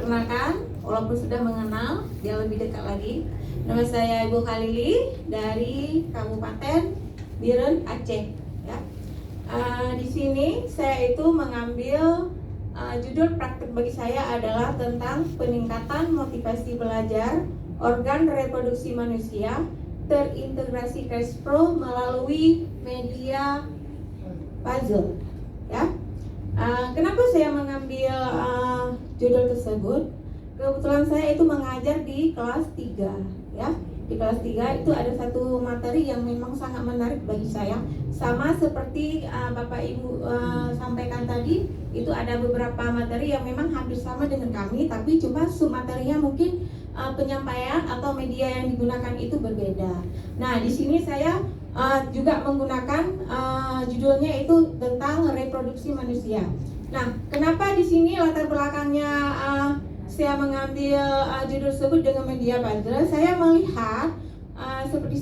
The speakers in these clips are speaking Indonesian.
Perkenalkan, walaupun sudah mengenal, dia lebih dekat lagi. Nama saya Ibu Khalili dari Kabupaten Biren, Aceh. Ya. Di sini saya itu mengambil judul praktek bagi saya adalah tentang peningkatan motivasi belajar organ reproduksi manusia terintegrasi CRISPR melalui media puzzle. Ya. Kenapa saya mengambil judul tersebut? Kebetulan saya itu mengajar di kelas 3, ya. Di kelas 3 itu ada satu materi yang memang sangat menarik bagi saya. Sama seperti Bapak Ibu sampaikan tadi, itu ada beberapa materi yang memang hampir sama dengan kami, tapi cuma submaterinya mungkin penyampaian atau media yang digunakan itu berbeda. Nah, di sini saya juga menggunakan judulnya itu tentang reproduksi manusia. Nah, kenapa di sini latar belakangnya saya mengambil judul tersebut dengan media puzzle? Saya melihat seperti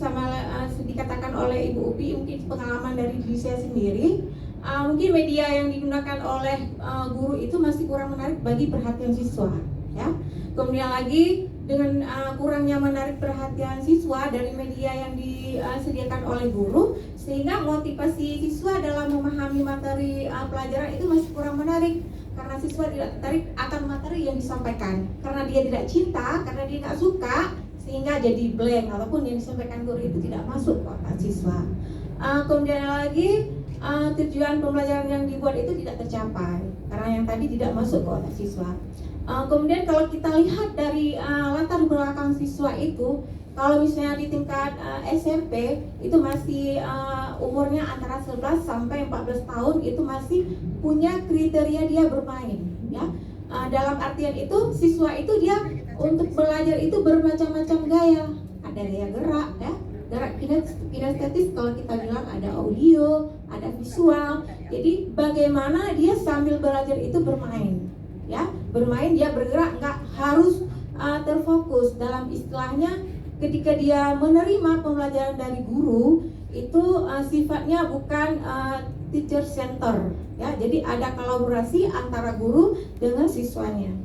dikatakan oleh Ibu Upi, mungkin pengalaman dari diri saya sendiri, mungkin media yang digunakan oleh guru itu masih kurang menarik bagi perhatian siswa, ya. Kemudian lagi dengan kurangnya menarik perhatian siswa dari media yang disediakan oleh guru, sehingga motivasi siswa dalam memahami materi pelajaran itu masih kurang menarik, karena siswa tidak tertarik akan materi yang disampaikan, karena dia tidak cinta, karena dia tidak suka, sehingga jadi blank ataupun yang disampaikan guru itu tidak masuk ke otak siswa. Kemudian lagi tujuan pembelajaran yang dibuat itu tidak tercapai karena yang tadi tidak masuk ke otak siswa. Kemudian kalau kita lihat dari latar belakang siswa itu, kalau misalnya di tingkat SMP itu masih umurnya antara 11 sampai 14 tahun, itu masih punya kriteria dia bermain, ya. Dalam artian itu siswa itu dia untuk belajar itu bermacam-macam gaya. Ada gaya gerak, ya. Gerak kinestetis, kalau kita bilang ada audio, ada visual. Jadi bagaimana dia sambil belajar itu bermain, ya. Bermain, dia bergerak, nggak harus terfokus. Dalam istilahnya, ketika dia menerima pembelajaran dari guru itu sifatnya bukan teacher center, ya. Jadi ada kolaborasi antara guru dengan siswanya.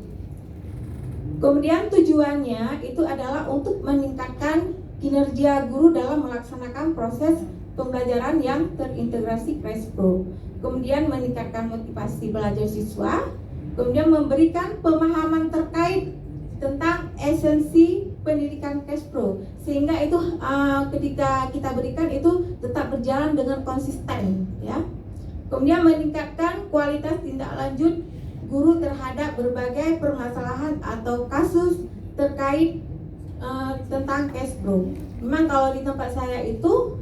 Kemudian tujuannya itu adalah untuk meningkatkan kinerja guru dalam melaksanakan proses pembelajaran yang terintegrasi CRISPR. Kemudian meningkatkan motivasi belajar siswa, kemudian memberikan pemahaman terkait tentang esensi pendidikan CRISPR, sehingga itu ketika kita berikan itu tetap berjalan dengan konsisten, ya. Kemudian meningkatkan kualitas tindak lanjut guru terhadap berbagai permasalahan atau kasus terkait tentang CRISPR. Memang kalau di tempat saya itu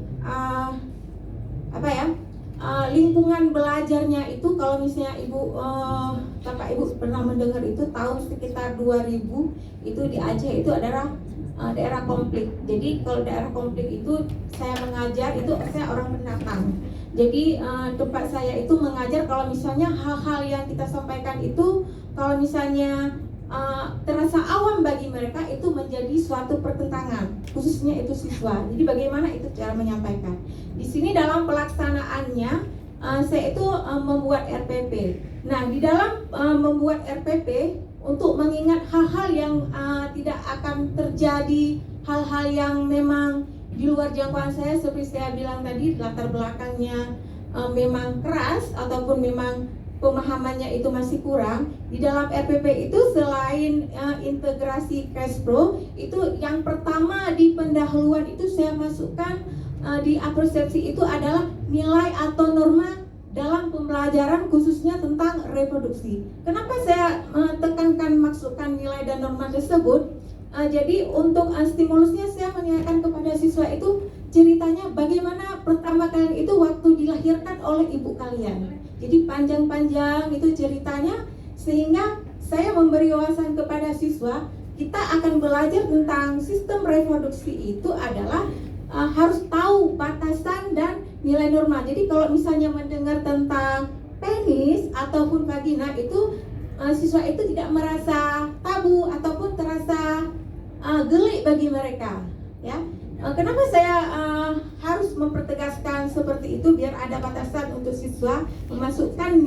lingkungan belajarnya itu, kalau misalnya Bapak Ibu pernah mendengar itu tahun sekitar 2000 itu di Aceh itu adalah daerah konflik. Jadi kalau daerah konflik itu saya mengajar itu saya orang pendatang. Jadi tempat saya itu mengajar kalau misalnya hal-hal yang kita sampaikan itu kalau misalnya terasa awam bagi mereka itu menjadi suatu pertentangan, khususnya itu siswa. Jadi bagaimana itu cara menyampaikan. Di sini dalam pelaksanaannya saya itu membuat RPP. Nah, di dalam membuat RPP untuk mengingat hal-hal yang tidak akan terjadi, hal-hal yang memang di luar jangkauan saya, seperti saya bilang tadi, latar belakangnya memang keras ataupun memang pemahamannya itu masih kurang. Di dalam RPP itu selain integrasi CRISPR, itu yang pertama di pendahuluan itu saya masukkan di persepsi itu adalah nilai atau norma dalam pembelajaran khususnya tentang reproduksi. Kenapa saya tekankan masukkan nilai dan norma tersebut? Jadi untuk stimulusnya saya menanyakan kepada siswa itu ceritanya bagaimana pertama kali itu waktu dilahirkan oleh ibu kalian. Jadi panjang-panjang itu ceritanya, sehingga saya memberi wawasan kepada siswa, kita akan belajar tentang sistem reproduksi itu adalah harus tahu batasan dan nilai norma. Jadi kalau misalnya mendengar tentang penis ataupun vagina itu siswa itu tidak merasa tabu ataupun terasa geli bagi mereka, ya. Kenapa saya harus mempertegaskan seperti itu biar ada batasan untuk siswa memasukkan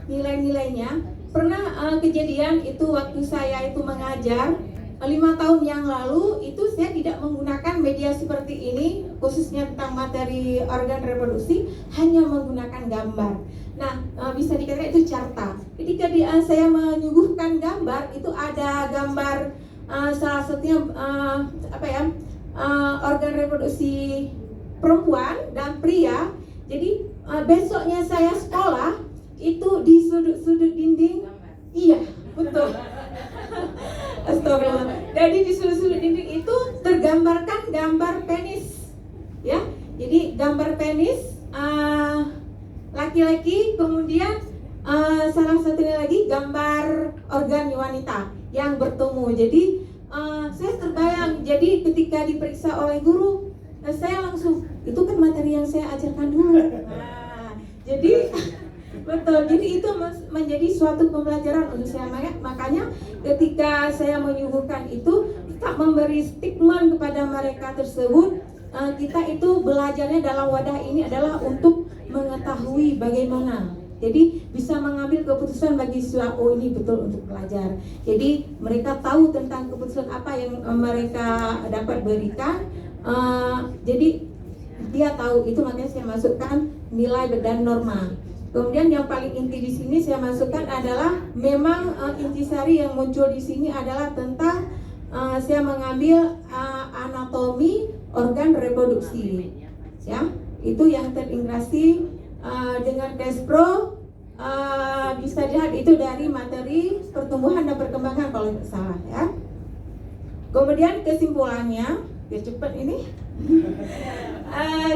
nilai-nilainya, pernah kejadian itu waktu saya itu mengajar 5 tahun yang lalu itu saya tidak menggunakan media seperti ini, khususnya tentang materi organ reproduksi, hanya menggunakan gambar. Nah, bisa dikatakan itu carta. Ketika saya menyuguhkan gambar, itu ada gambar salah satunya organ reproduksi perempuan dan pria. Jadi besoknya saya sekolah itu di sudut-sudut dinding, iya betul. Astagfirullah. Jadi di sudut-sudut dinding itu tergambarkan gambar penis, ya. Jadi gambar penis laki-laki, kemudian salah satunya lagi gambar organ wanita yang bertemu. Jadi saya terbayang. Jadi ketika diperiksa oleh guru, saya langsung, itu kan materi yang saya ajarkan dulu. Nah, jadi betul, jadi itu menjadi suatu pembelajaran untuk saya. Makanya ketika saya menyuguhkan itu, kita memberi statement kepada mereka tersebut. Kita itu belajarnya dalam wadah ini adalah untuk mengetahui bagaimana. Jadi bisa mengambil keputusan bagi siswa, oh ini betul untuk belajar. Jadi mereka tahu tentang keputusan apa yang mereka dapat berikan. Jadi dia tahu itu, makanya saya masukkan nilai dan norma. Kemudian yang paling inti di sini saya masukkan adalah memang intisari yang muncul di sini adalah tentang saya mengambil anatomi organ reproduksi, ya itu yang terintegrasi dengan Despro. Bisa dilihat itu dari materi pertumbuhan dan perkembangan kalau tidak salah, ya. Kemudian kesimpulannya, biar cepat ini.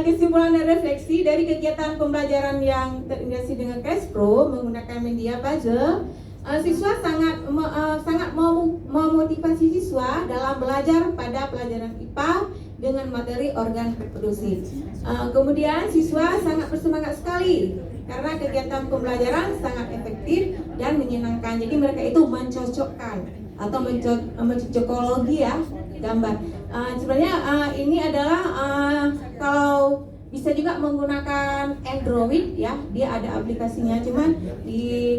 Kesimpulan dan refleksi dari kegiatan pembelajaran yang terintegrasi dengan Despro menggunakan media puzzle, siswa sangat memotivasi siswa dalam belajar pada pelajaran IPA dengan materi organ reproduksi. Kemudian siswa sangat bersemangat sekali karena kegiatan pembelajaran sangat efektif dan menyenangkan. Jadi mereka itu mencocokkan atau mencocokologi, ya, gambar. Sebenarnya ini adalah kalau bisa juga menggunakan Android, ya, dia ada aplikasinya. Cuman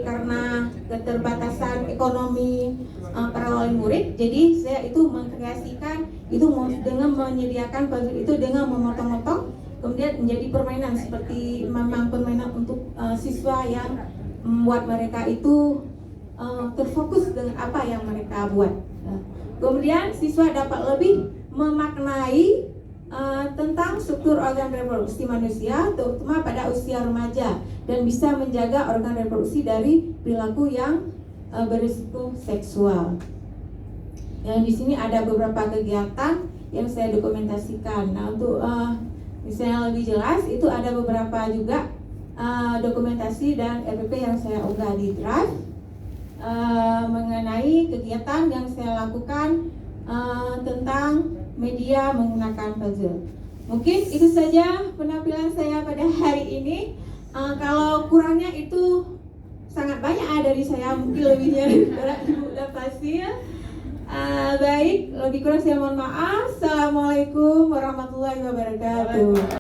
karena keterbatasan ekonomi para wali murid, jadi saya itu mengkreasikan itu dengan menyediakan puzzle itu dengan memotong-motong, kemudian menjadi permainan seperti memang permainan untuk siswa yang membuat mereka itu terfokus dengan apa yang mereka buat. Kemudian siswa dapat lebih memaknai tentang struktur organ reproduksi manusia, terutama pada usia remaja, dan bisa menjaga organ reproduksi dari perilaku yang berisiko seksual. Yang di sini ada beberapa kegiatan yang saya dokumentasikan. Nah, untuk misalnya lebih jelas, itu ada beberapa juga dokumentasi dan RPP yang saya unggah di Drive mengenai kegiatan yang saya lakukan tentang media menggunakan puzzle. Mungkin itu saja penampilan saya pada hari ini. Kalau kurangnya itu sangat banyak dari saya, mungkin lebihnya daripada Ibu dan Fasil. Baik, lebih kurang saya mohon maaf. Assalamualaikum warahmatullahi wabarakatuh.